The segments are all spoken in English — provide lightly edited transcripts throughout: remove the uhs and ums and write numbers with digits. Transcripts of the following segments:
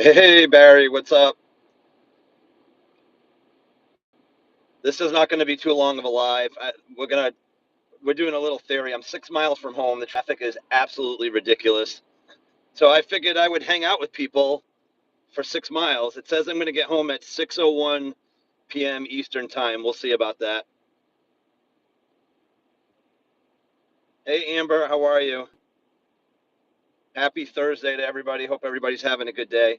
Hey Barry, what's up? This is not going to be too long of a live. We're doing a little theory. I'm 6 miles from home. The traffic is absolutely ridiculous. So I figured I would hang out with people for 6 miles. It says I'm going to get home at 6:01 p.m. Eastern time. We'll see about that. Hey Amber, how are you? Happy Thursday to everybody. Hope everybody's having a good day.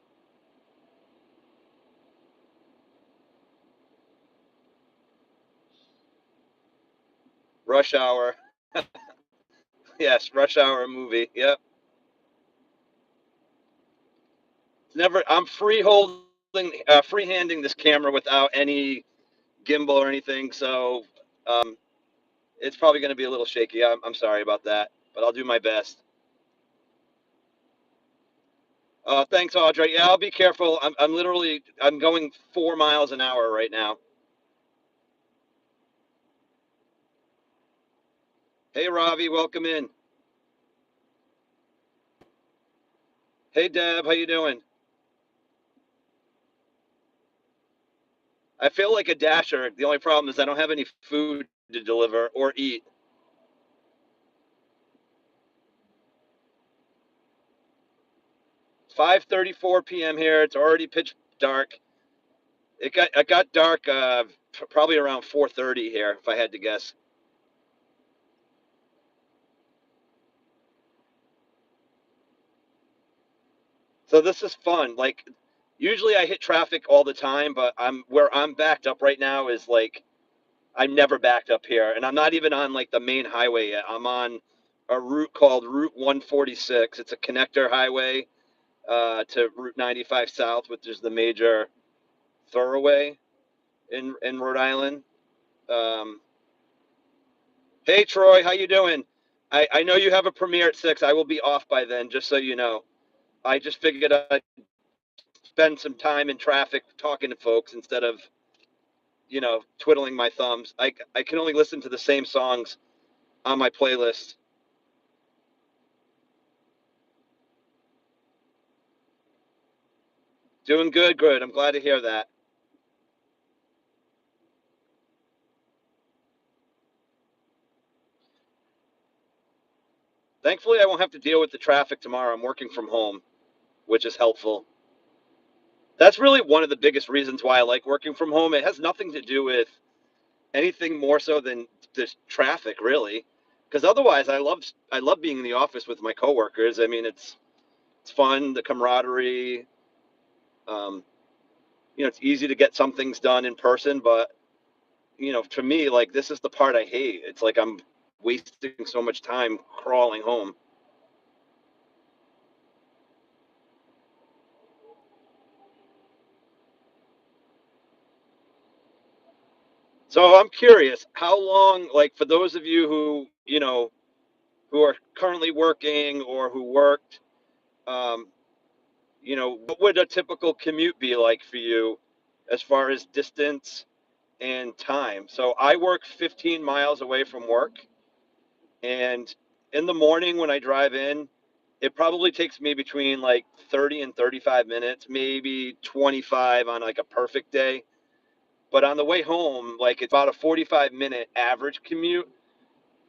Rush Hour. Yes, Rush Hour movie. Yep. Never. I'm freehanding this camera without any gimbal or anything. So it's probably going to be a little shaky. I'm sorry about that, but I'll do my best. Thanks, Audrey. Yeah, I'll be careful. I'm going 4 miles an hour right now. Hey, Ravi, welcome in. Hey, Deb, how you doing? I feel like a dasher. The only problem is I don't have any food to deliver or eat. 5:34 p.m. here. It's already pitch dark. It got dark probably around 4:30 here, if I had to guess. So this is fun. Like usually I hit traffic all the time, but I'm backed up right now is like I'm never backed up here, and I'm not even on like the main highway yet. I'm on a route called Route 146. It's a connector highway to Route 95 South, which is the major thoroughway in Rhode Island. Um, hey Troy, how you doing? I know you have a premiere at 6. I will be off by then, just so you know. I just figured I'd spend some time in traffic talking to folks instead of twiddling my thumbs. I can only listen to the same songs on my playlist. Doing good, good. I'm glad to hear that. Thankfully, I won't have to deal with the traffic tomorrow. I'm working from home, which is helpful. That's really one of the biggest reasons why I like working from home. It has nothing to do with anything more so than this traffic, really. Because otherwise, I love being in the office with my coworkers. I mean, it's fun, the camaraderie. Um, it's easy to get some things done in person, but to me, like this is the part I hate. It's like I'm wasting so much time crawling home. So I'm curious, how long, like for those of you who are currently working or who worked, um, what would a typical commute be like for you as far as distance and time? So I work 15 miles away from work, and in the morning when I drive in, it probably takes me between like 30 and 35 minutes, maybe 25 on like a perfect day. But on the way home, like it's about a 45-minute average commute.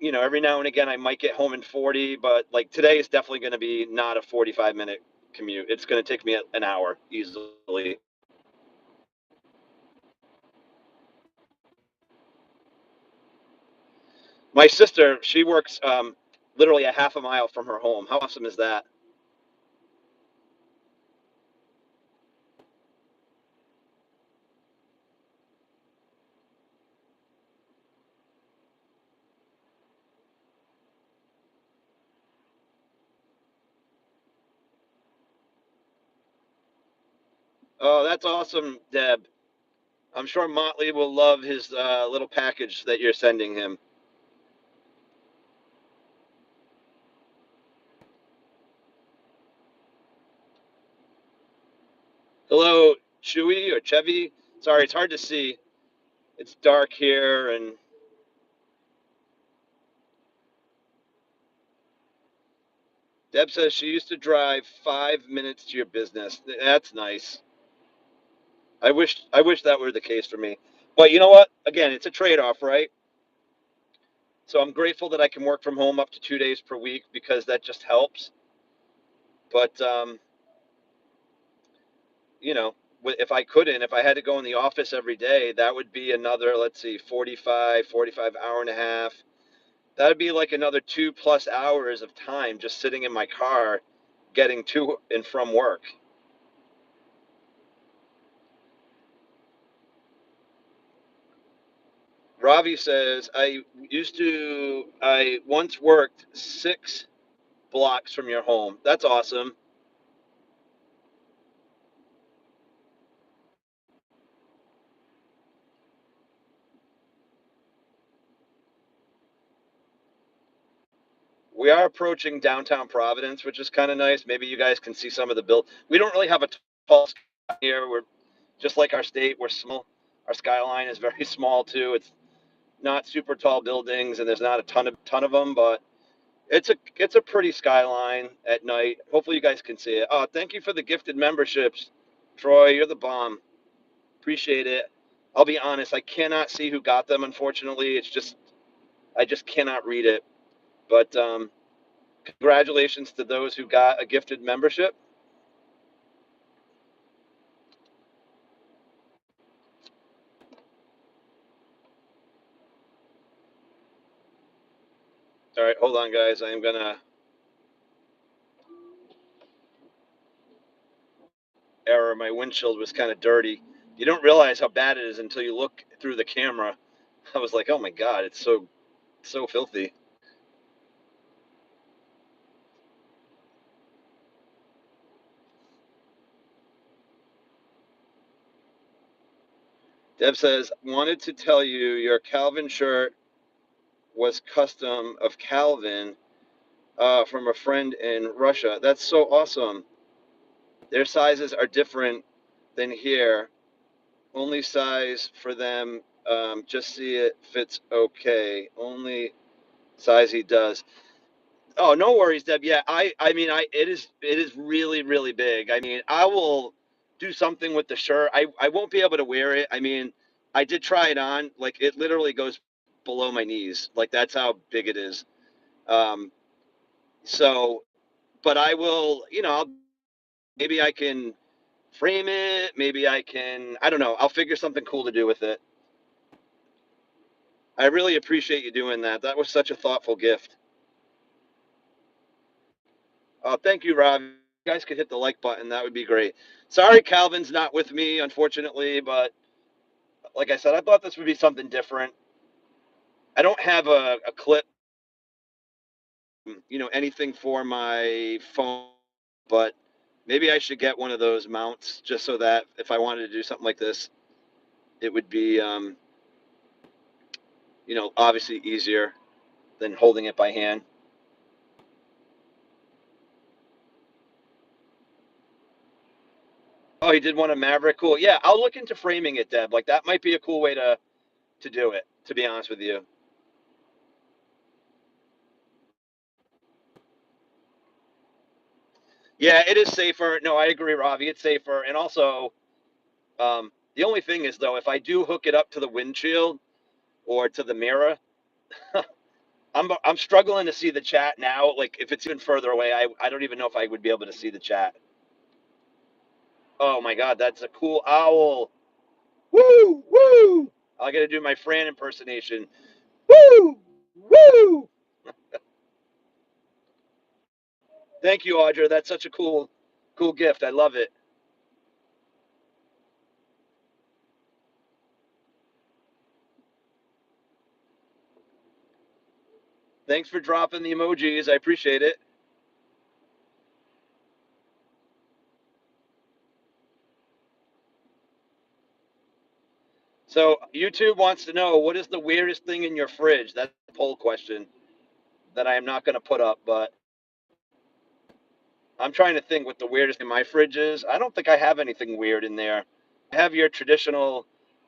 Every now and again I might get home in 40, but like today is definitely going to be not a 45-minute commute. It's going to take me an hour easily. My sister, she works literally a half a mile from her home. How awesome is that? Oh, that's awesome, Deb. I'm sure Motley will love his little package that you're sending him. Hello, Chewy or Chevy. Sorry, it's hard to see. It's dark here, and Deb says she used to drive 5 minutes to your business. That's nice. I wish that were the case for me. But you know what? Again, it's a trade-off, right? So I'm grateful that I can work from home up to 2 days per week because that just helps. But you know, if I had to go in the office every day, that would be another, let's see, 45 hour and a half. That would be like another 2+ hours of time just sitting in my car getting to and from work. Ravi says, I once worked 6 blocks from your home. That's awesome. We are approaching downtown Providence, which is kind of nice. Maybe you guys can see some of the build. We don't really have a tall sky here. We're just like our state. We're small. Our skyline is very small too. It's not super tall buildings, and there's not a ton of them, but it's a pretty skyline at night. Hopefully, you guys can see it. Oh, thank you for the gifted memberships, Troy. You're the bomb. Appreciate it. I'll be honest. I cannot see who got them. Unfortunately, I just cannot read it. But congratulations to those who got a gifted membership. All right, hold on, guys. I am gonna error. My windshield was kind of dirty. You don't realize how bad it is until you look through the camera. I was like, oh my god, it's so filthy. Deb says, wanted to tell you your Calvin shirt was custom of Calvin from a friend in Russia. That's so awesome. Their sizes are different than here. Only size for them. Just see it fits okay. Only size he does. Oh, no worries, Deb. Yeah, I mean, it is really, really big. I mean, I will do something with the shirt. I won't be able to wear it. I mean, I did try it on. Like, it literally goes below my knees. Like, that's how big it is. Um, so, but I will, maybe I can frame it. Maybe I can, I don't know. I'll figure something cool to do with it. I really appreciate you doing that. That was such a thoughtful gift. Oh, thank you, Rob. You guys could hit the like button. That would be great. Sorry, Calvin's not with me, unfortunately, but like I said, I thought this would be something different. I don't have a clip, anything for my phone, but maybe I should get one of those mounts just so that if I wanted to do something like this, it would be, obviously easier than holding it by hand. Oh, he did one of Maverick. Cool. Yeah, I'll look into framing it, Deb. Like that might be a cool way to do it, to be honest with you. Yeah, it is safer. No, I agree, Ravi. It's safer. And also, the only thing is, though, if I do hook it up to the windshield or to the mirror, I'm struggling to see the chat now. Like, if it's even further away, I don't even know if I would be able to see the chat. Oh, my God, that's a cool owl. Woo, woo. I got to do my Fran impersonation. Woo, woo. Thank you, Audra. That's such a cool gift. I love it. Thanks for dropping the emojis. I appreciate it. So YouTube wants to know what is the weirdest thing in your fridge? That's a poll question that I am not going to put up, but I'm trying to think what the weirdest in my fridge is. I don't think I have anything weird in there. I have your traditional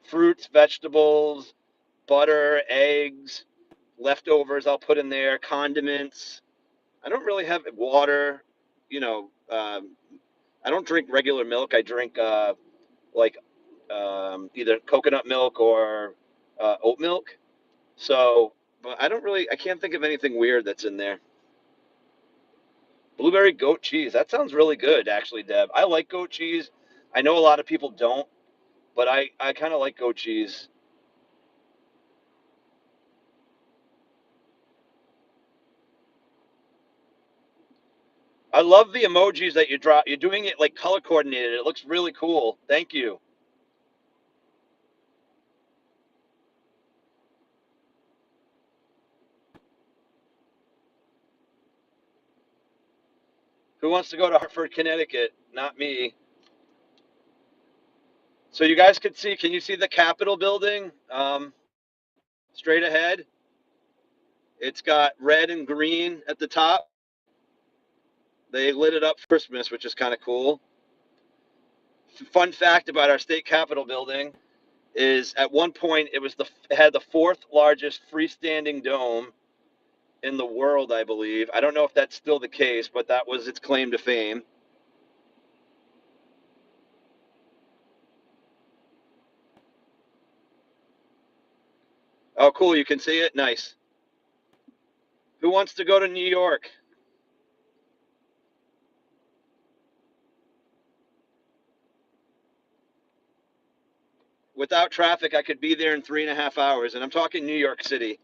fruits, vegetables, butter, eggs, leftovers I'll put in there, condiments. I don't really have water. You know, I don't drink regular milk. I drink like either coconut milk or oat milk. So, but I don't really, I can't think of anything weird that's in there. Blueberry goat cheese. That sounds really good, actually, Deb. I like goat cheese. I know a lot of people don't, but I kind of like goat cheese. I love the emojis that you drop. You're doing it like color coordinated. It looks really cool. Thank you. Who wants to go to Hartford, Connecticut? Not me. So you guys could see, can you see the Capitol building straight ahead? It's got red and green at the top. They lit it up for Christmas, which is kind of cool. Fun fact about our state capitol building is at one point it had the fourth largest freestanding dome in the world, I believe. I don't know if that's still the case, but that was its claim to fame. Oh, cool! You can see it. Nice. Who wants to go to New York? Without traffic, I could be there in 3.5 hours, and I'm talking New York City.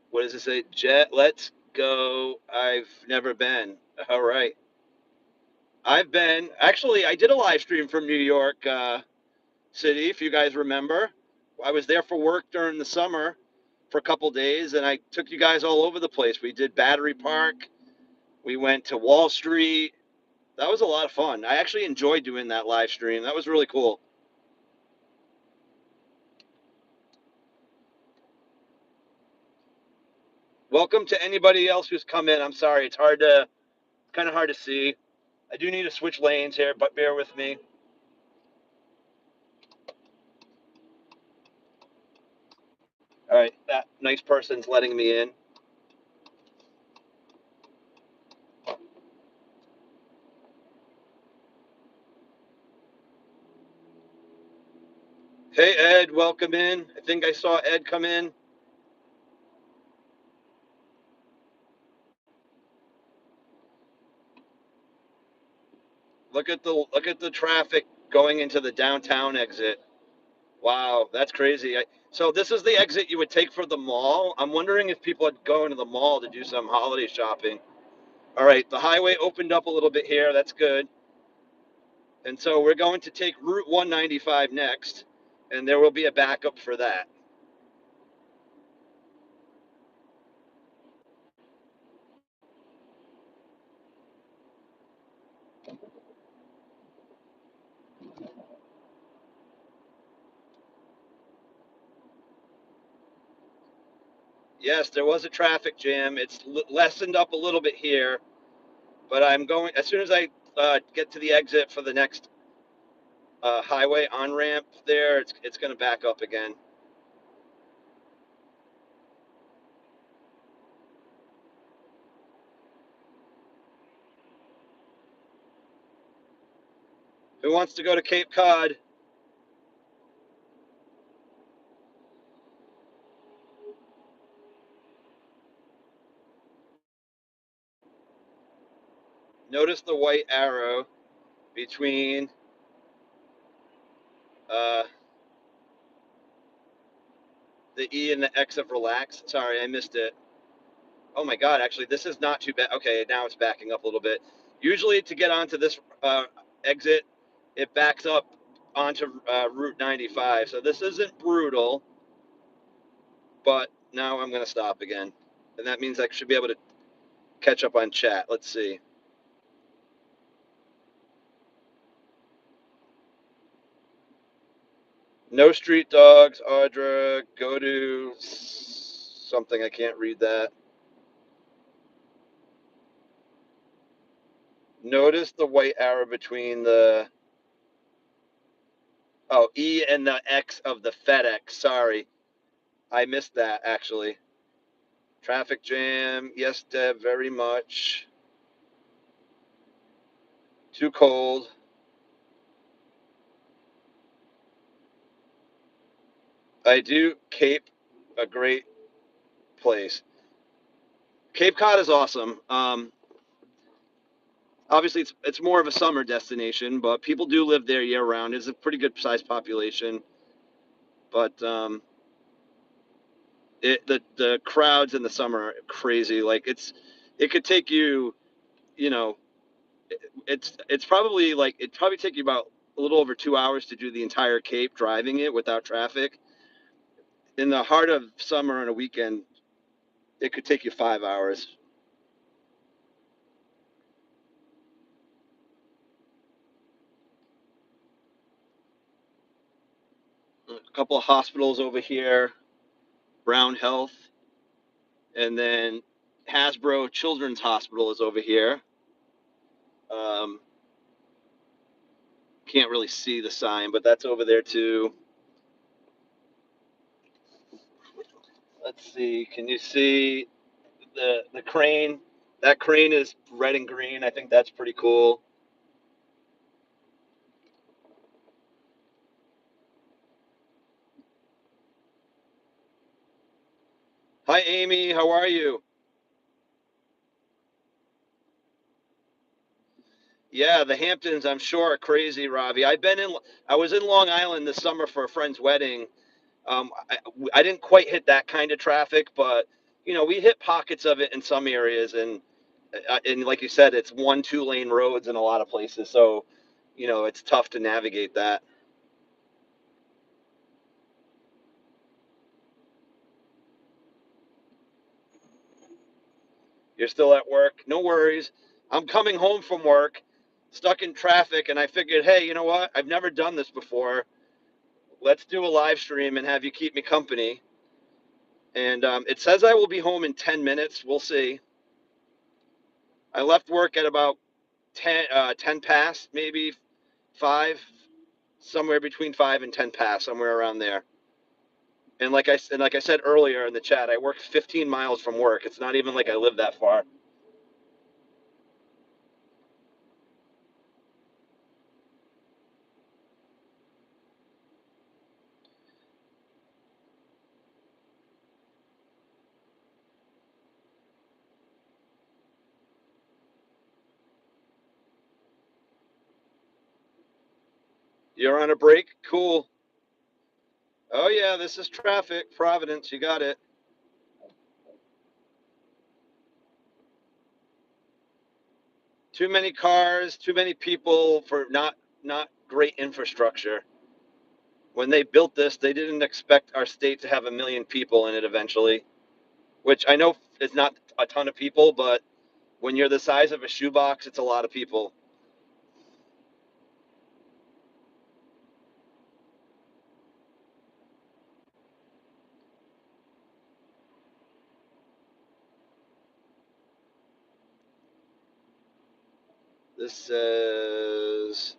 What does it say? Jet, let's go. I've never been. All right. I've been. Actually, I did a live stream from New York City, if you guys remember. I was there for work during the summer for a couple days, and I took you guys all over the place. We did Battery Park. We went to Wall Street. That was a lot of fun. I actually enjoyed doing that live stream. That was really cool. Welcome to anybody else who's come in. I'm sorry, kind of hard to see. I do need to switch lanes here, but bear with me. All right, that nice person's letting me in. Hey, Ed, welcome in. I think I saw Ed come in. Look at the traffic going into the downtown exit. Wow, that's crazy. So this is the exit you would take for the mall. I'm wondering if people are going to the mall to do some holiday shopping. All right, the highway opened up a little bit here. That's good. And so we're going to take Route 195 next, and there will be a backup for that. Yes, there was a traffic jam. It's lessened up a little bit here, but I'm going as soon as I get to the exit for the next highway on ramp. There, it's going to back up again. Who wants to go to Cape Cod? Notice the white arrow between uh, the E and the X of relax. Sorry, I missed it. Oh my God, actually, this is not too bad. Okay, now it's backing up a little bit. Usually, to get onto this exit, it backs up onto Route 95. So this isn't brutal, but now I'm going to stop again. And that means I should be able to catch up on chat. Let's see. No street dogs, Audra, go to something. I can't read that. Notice the white arrow between the E and the X of the FedEx. Sorry, I missed that actually. Traffic jam. Yes, Deb, very much. Too cold. I do Cape, a great place. Cape Cod is awesome. Obviously, it's more of a summer destination, but people do live there year round. It's a pretty good sized population, but the crowds in the summer are crazy. Like it could take you, you know, it's probably like it'd probably take you about a little over 2 hours to do the entire Cape driving it without traffic. In the heart of summer on a weekend, it could take you 5 hours. A couple of hospitals over here, Brown Health, and then Hasbro Children's Hospital is over here. Um, can't really see the sign, but that's over there too. Let's see. Can you see the crane? That crane is red and green. I think that's pretty cool. Hi, Amy. How are you? Yeah, the Hamptons, I'm sure, are crazy, Ravi. I was in Long Island this summer for a friend's wedding. I didn't quite hit that kind of traffic, but we hit pockets of it in some areas, and like you said, it's 1, 2 lane roads in a lot of places, so it's tough to navigate that. You're still at work? No worries. I'm coming home from work, stuck in traffic, and I figured, hey, you know what? I've never done this before. Let's do a live stream and have you keep me company. And it says I will be home in 10 minutes. We'll see. I left work at about 10 past, maybe 5, somewhere between 5 and 10 past, somewhere around there. And like I said earlier in the chat, I work 15 miles from work. It's not even like I live that far. You're on a break? Cool. Oh, yeah, this is traffic. Providence, you got it. Too many cars, too many people for not great infrastructure. When they built this, they didn't expect our state to have 1 million people in it eventually, which I know is not a ton of people, but when you're the size of a shoebox, it's a lot of people. This says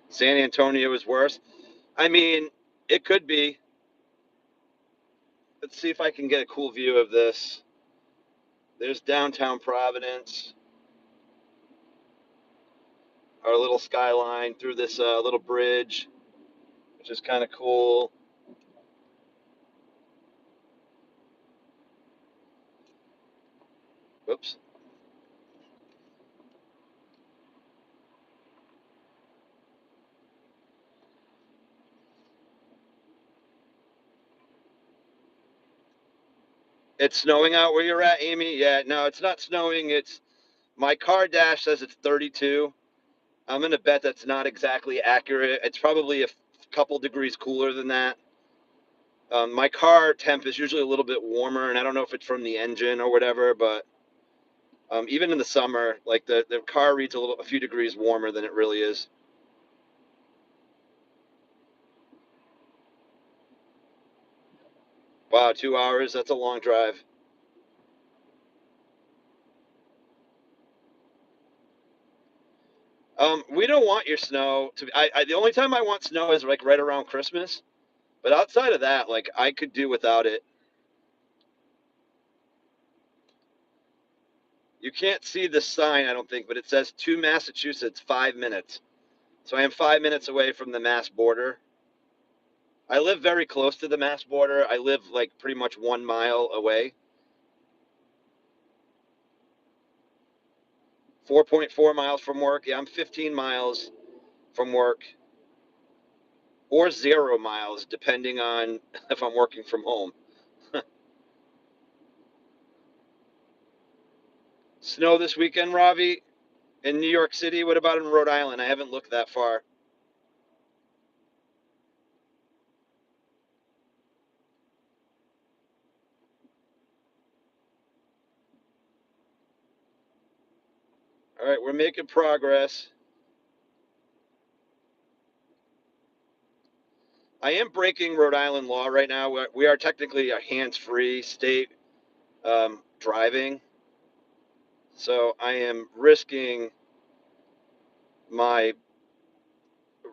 San Antonio is worse. I mean, it could be. Let's see if I can get a cool view of this. There's downtown Providence, our little skyline through this little bridge, which is kind of cool. Whoops. It's snowing out where you're at, Amy? Yeah, no, it's not snowing. It's my car dash says it's 32. I'm gonna bet that's not exactly accurate. It's probably a couple degrees cooler than that. My car temp is usually a little bit warmer, and I don't know if it's from the engine or whatever, but even in the summer, like the car reads a few degrees warmer than it really is. Wow, 2 hours, that's a long drive. We don't want your snow to be, the only time I want snow is like right around Christmas. But outside of that, like I could do without it. You can't see the sign, I don't think, but it says to Massachusetts, 5 minutes. So I am 5 minutes away from the Mass border. I live very close to the Mass border. I live like pretty much 1 mile away. 4.4 miles from work. Yeah, I'm 15 miles from work, or 0 miles, depending on if I'm working from home. Snow this weekend, Ravi, in New York City. What about in Rhode Island? I haven't looked that far. All right, we're making progress. I am breaking Rhode Island law right now. We are technically a hands-free state, driving, so I am my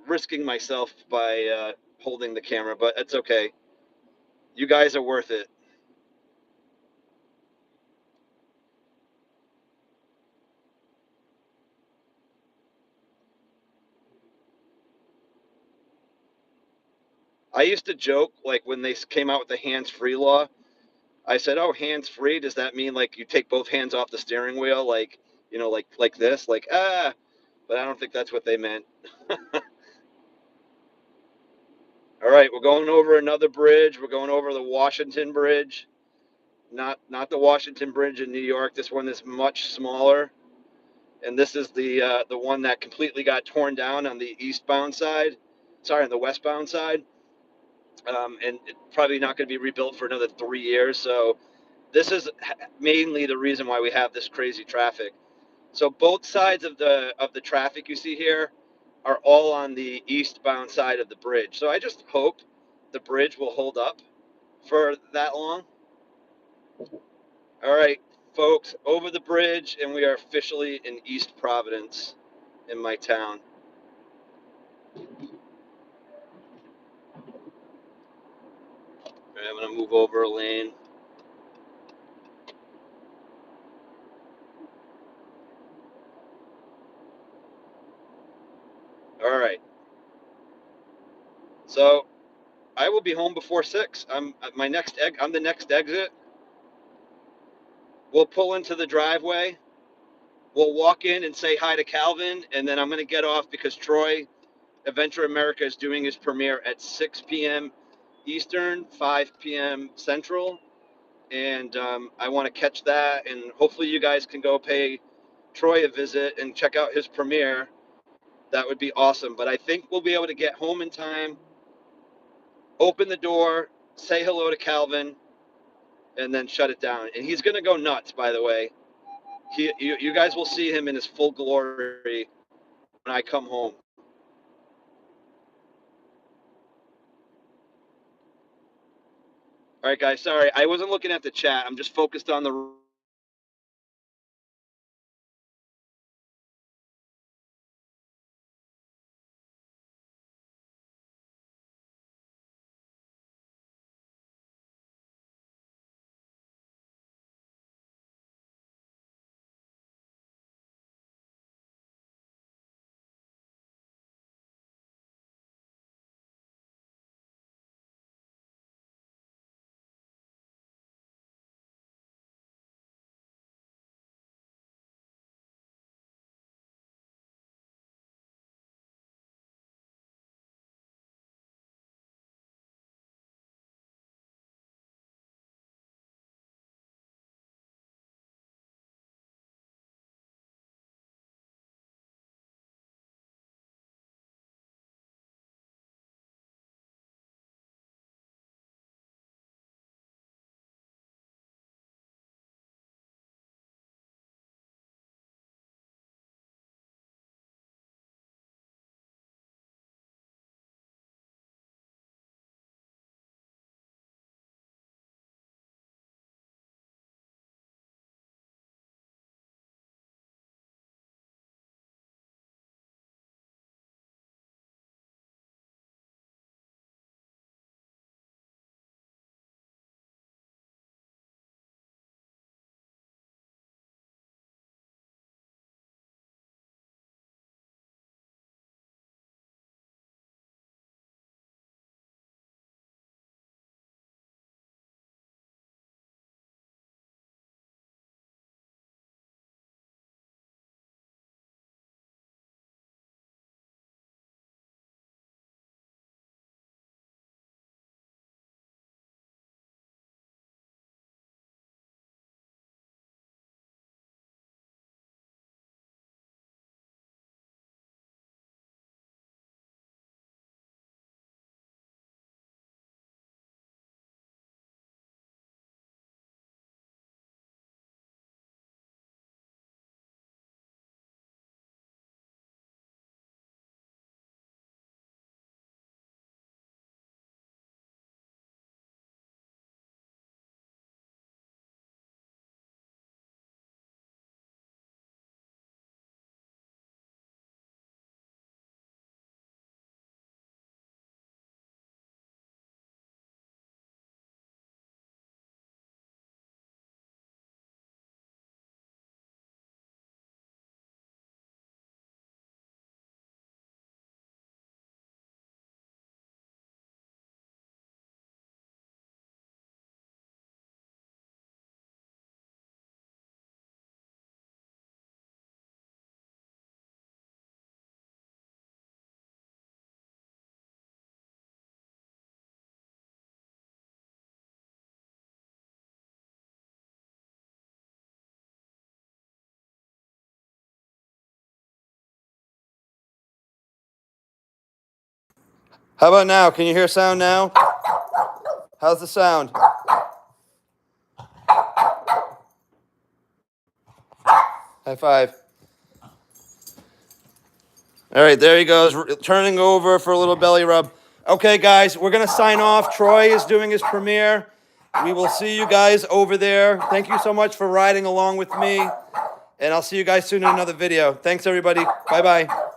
risking myself by holding the camera, but it's okay. You guys are worth it. I used to joke, like when they came out with the hands-free law, I said, "Oh, hands-free, does that mean like you take both hands off the steering wheel, like, like this, like ah?" But I don't think that's what they meant. All right, we're going over another bridge. We're going over the Washington Bridge, not the Washington Bridge in New York. This one is much smaller, and this is the one that completely got torn down on the eastbound side. Sorry, on the westbound side, and it's probably not going to be rebuilt for another 3 years. So this is mainly the reason why we have this crazy traffic. So both sides of the traffic you see here are all on the eastbound side of the bridge. So I just hope the bridge will hold up for that long. All right, folks, over the bridge, and we are officially in East Providence, in my town. All right, I'm gonna move over a lane. All right, so I will be home before 6. I'm the next exit. We'll pull into the driveway. We'll walk in and say hi to Calvin, and then I'm gonna get off because Troy, Adventure America, is doing his premiere at 6 p.m. Eastern, 5 p.m. Central, and I want to catch that. And hopefully, you guys can go pay Troy a visit and check out his premiere. That would be awesome. But I think we'll be able to get home in time, open the door, say hello to Calvin, and then shut it down. And he's gonna go nuts, by the way. You guys will see him in his full glory when I come home. All right, guys. Sorry, I wasn't looking at the chat. I'm just focused on the How about now? Can you hear sound now? How's the sound? High five. All right, there he goes, turning over for a little belly rub. Okay, guys, we're going to sign off. Troy is doing his premiere. We will see you guys over there. Thank you so much for riding along with me. And I'll see you guys soon in another video. Thanks, everybody. Bye-bye.